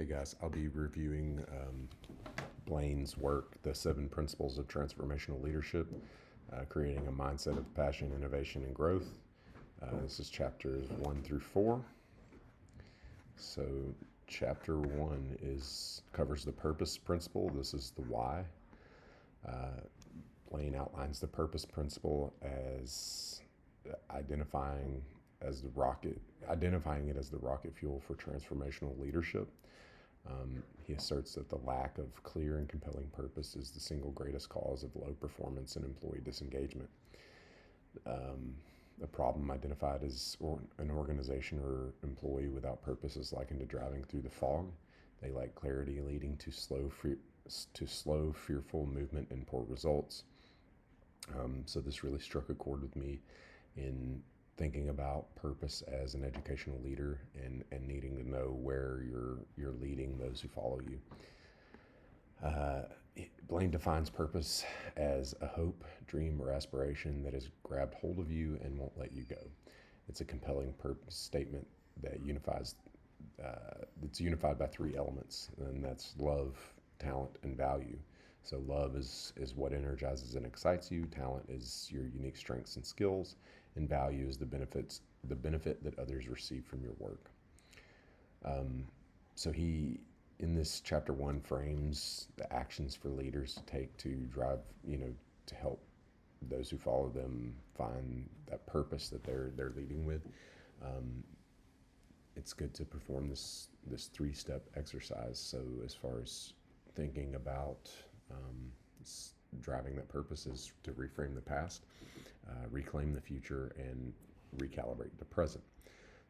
Hey guys, I'll be reviewing Blaine's work, The Seven Principles of Transformational Leadership, Creating a Mindset of Passion, Innovation, and Growth. This is chapters 1 through 4. So, chapter 1 covers the purpose principle. This is the why. Blaine outlines the purpose principle as identifying identifying it as the rocket fuel for transformational leadership. He asserts that the lack of clear and compelling purpose is the single greatest cause of low performance and employee disengagement. A problem identified as an organization or employee without purpose is likened to driving through the fog. They lack clarity, leading to slow, fearful movement and poor results. So this really struck a chord with me in thinking about purpose as an educational leader and needing to know where you're leading those who follow you. Blaine defines purpose as a hope, dream, or aspiration that has grabbed hold of you and won't let you go. It's a compelling purpose statement that it's unified by three elements, and that's love, talent, and value. So love is what energizes and excites you. Talent is your unique strengths and skills, and value is the benefit that others receive from your work. So he, in this chapter 1, frames the actions for leaders to take to drive, to help those who follow them find that purpose that they're leading with. It's good to perform this 3-step exercise. So as far as thinking about driving that purpose is to reframe the past, reclaim the future, and recalibrate the present.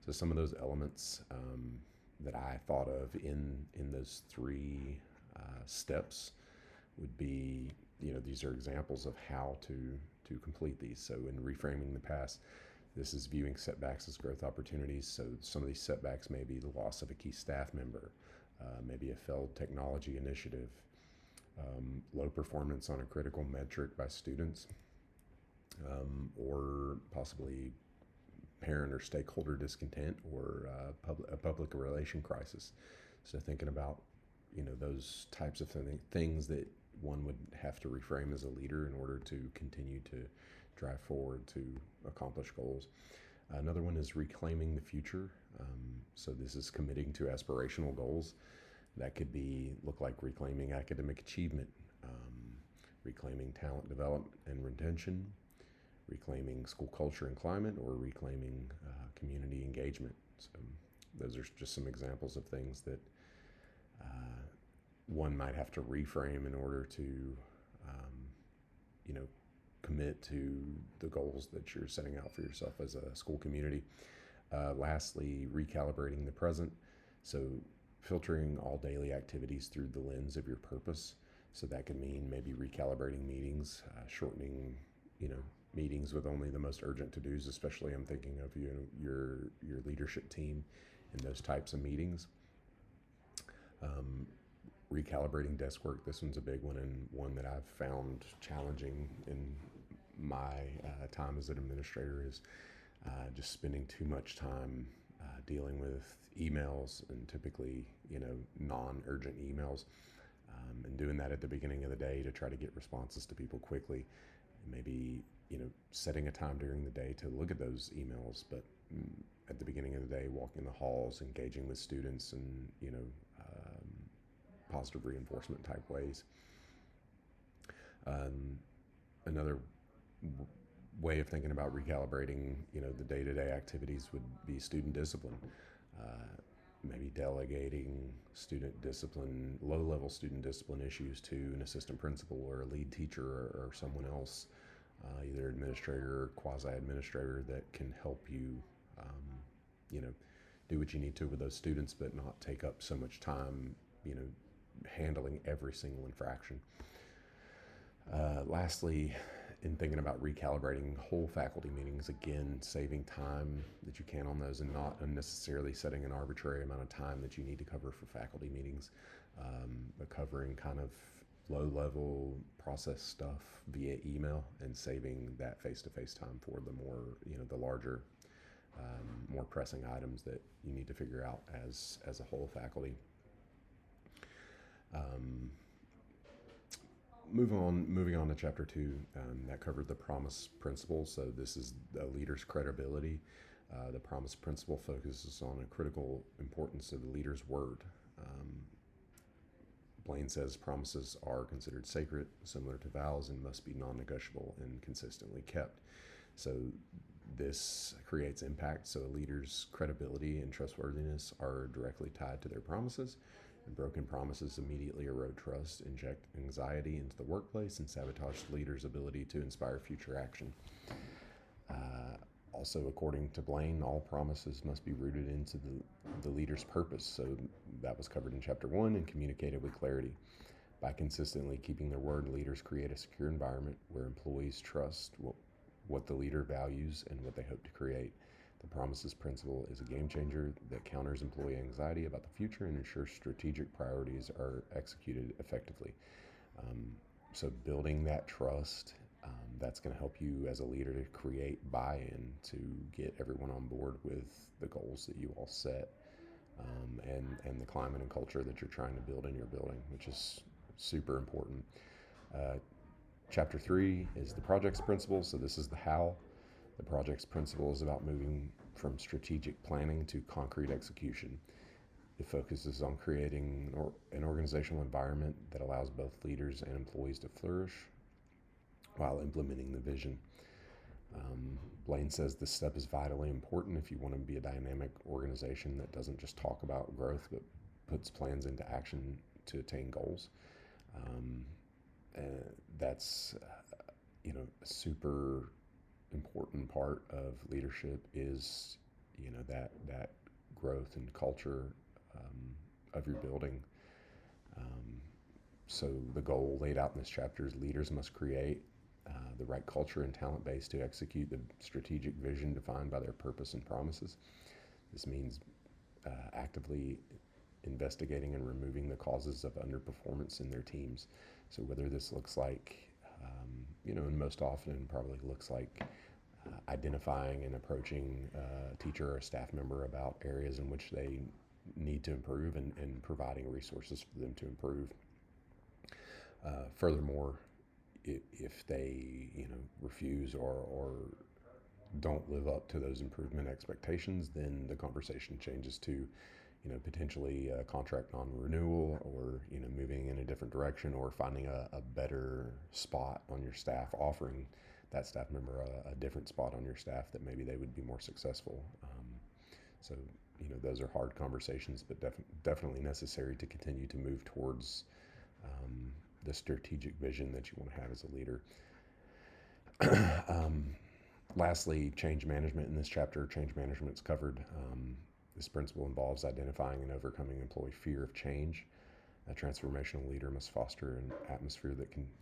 So some of those elements that I thought of in those 3 steps would be, these are examples of how to complete these. So in reframing the past, this is viewing setbacks as growth opportunities. So some of these setbacks may be the loss of a key staff member, maybe a failed technology initiative, low performance on a critical metric by students, or possibly parent or stakeholder discontent, or a public relation crisis. So thinking about those types of things that one would have to reframe as a leader in order to continue to drive forward to accomplish goals. Another one is reclaiming the future. So this is committing to aspirational goals. That could look like reclaiming academic achievement, reclaiming talent development and retention, reclaiming school culture and climate, or reclaiming community engagement. So those are just some examples of things that one might have to reframe in order to, commit to the goals that you're setting out for yourself as a school community. Lastly, recalibrating the present. So filtering all daily activities through the lens of your purpose. So that could mean maybe recalibrating meetings, shortening, meetings with only the most urgent to-dos, especially I'm thinking of your leadership team in those types of meetings. Recalibrating desk work. This one's a big one, and one that I've found challenging in my time as an administrator is just spending too much time dealing with emails, and typically, non-urgent emails, and doing that at the beginning of the day to try to get responses to people quickly. Maybe, setting a time during the day to look at those emails, but at the beginning of the day, walking the halls, engaging with students, and, positive reinforcement type ways. Another way of thinking about recalibrating, the day-to-day activities would be student discipline. Maybe delegating student discipline, low-level student discipline issues to an assistant principal or a lead teacher or someone else, either administrator or quasi-administrator, that can help you, do what you need to with those students, but not take up so much time, handling every single infraction. Lastly, in thinking about recalibrating whole faculty meetings, again, saving time that you can on those and not unnecessarily setting an arbitrary amount of time that you need to cover for faculty meetings, but covering kind of low-level process stuff via email and saving that face-to-face time for the more, the larger, more pressing items that you need to figure out as a whole faculty. Um, moving on to chapter 2, that covered the promise principle. So this is the leader's credibility. The promise principle focuses on a critical importance of the leader's word. Um, Blaine says promises are considered sacred, similar to vows, and must be non-negotiable and consistently kept. So this creates impact. So a leader's credibility and trustworthiness are directly tied to their promises. And broken promises immediately erode trust, inject anxiety into the workplace, and sabotage the leader's ability to inspire future action. Also, according to Blaine, all promises must be rooted into the leader's purpose. So that was covered in chapter 1 and communicated with clarity. By consistently keeping their word, leaders create a secure environment where employees trust what the leader values and what they hope to create. The promises principle is a game changer that counters employee anxiety about the future and ensures strategic priorities are executed effectively. So building that trust, that's going to help you as a leader to create buy-in, to get everyone on board with the goals that you all set, and the climate and culture that you're trying to build in your building, which is super important. Chapter 3 is the project's principle. So this is the how. The project's principle is about moving from strategic planning to concrete execution. It focuses on creating an organizational environment that allows both leaders and employees to flourish while implementing the vision. Blaine says this step is vitally important if you want to be a dynamic organization that doesn't just talk about growth but puts plans into action to attain goals. That's a super important part of leadership is that growth and culture of your building. So the goal laid out in this chapter is leaders must create the right culture and talent base to execute the strategic vision defined by their purpose and promises. This means actively investigating and removing the causes of underperformance in their teams. So whether this looks like, and most often probably looks like identifying and approaching a teacher or a staff member about areas in which they need to improve and providing resources for them to improve. Furthermore, if they refuse or don't live up to those improvement expectations, then the conversation changes to potentially a contract non-renewal, or moving in a different direction, or finding a better spot on your staff, offering that staff member a different spot on your staff that maybe they would be more successful. So those are hard conversations, but definitely necessary to continue to move towards the strategic vision that you want to have as a leader. Lastly, change management. In this chapter, change management is covered. This principle involves identifying and overcoming employee fear of change. A transformational leader must foster an atmosphere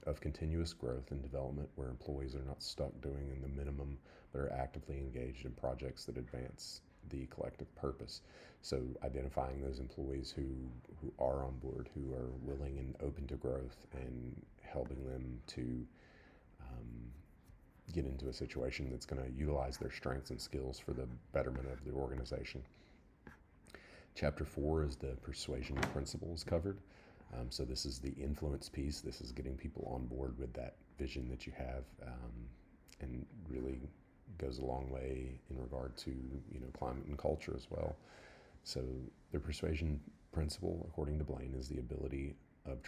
of continuous growth and development, where employees are not stuck doing the minimum, but are actively engaged in projects that advance the collective purpose. So identifying those employees who are on board, who are willing and open to growth, and helping them to get into a situation that's going to utilize their strengths and skills for the betterment of the organization. Chapter 4 is the persuasion principles covered. So this is the influence piece. This is getting people on board with that vision that you have, and really goes a long way in regard to climate and culture as well. So the persuasion principle, according to Blaine, is the ability of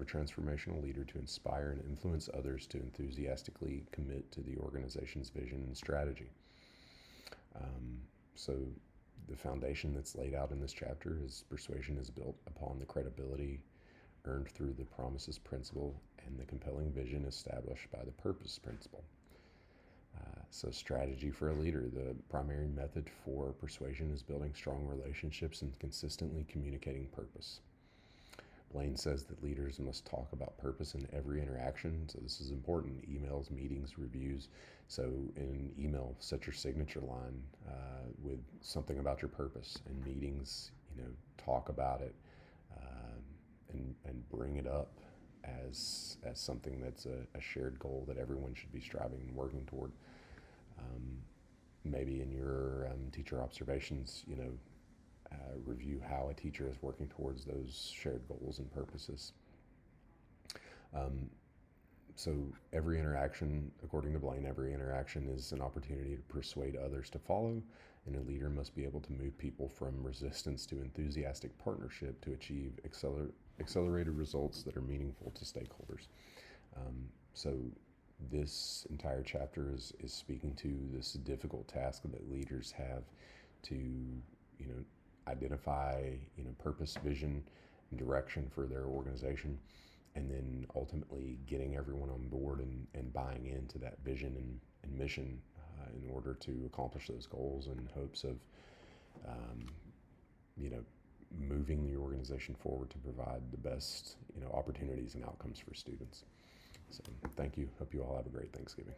a transformational leader to inspire and influence others to enthusiastically commit to the organization's vision and strategy. So the foundation that's laid out in this chapter is persuasion is built upon the credibility earned through the promises principle and the compelling vision established by the purpose principle. So strategy for a leader. The primary method for persuasion is building strong relationships and consistently communicating purpose. Blaine says that leaders must talk about purpose in every interaction. So this is important. Emails, meetings, reviews. So in an email, set your signature line with something about your purpose. In meetings, talk about it, and bring it up as something that's a shared goal that everyone should be striving and working toward. Maybe in your teacher observations, review how a teacher is working towards those shared goals and purposes. Um, so every interaction, according to Blaine, every interaction is an opportunity to persuade others to follow, and a leader must be able to move people from resistance to enthusiastic partnership to achieve accelerated results that are meaningful to stakeholders. So this entire chapter is speaking to this difficult task that leaders have to, identify, purpose, vision, and direction for their organization, and then ultimately getting everyone on board and buying into that vision and mission in order to accomplish those goals in hopes of, um, you know, moving the organization forward to provide the best, opportunities and outcomes for students. So thank you. Hope you all have a great Thanksgiving.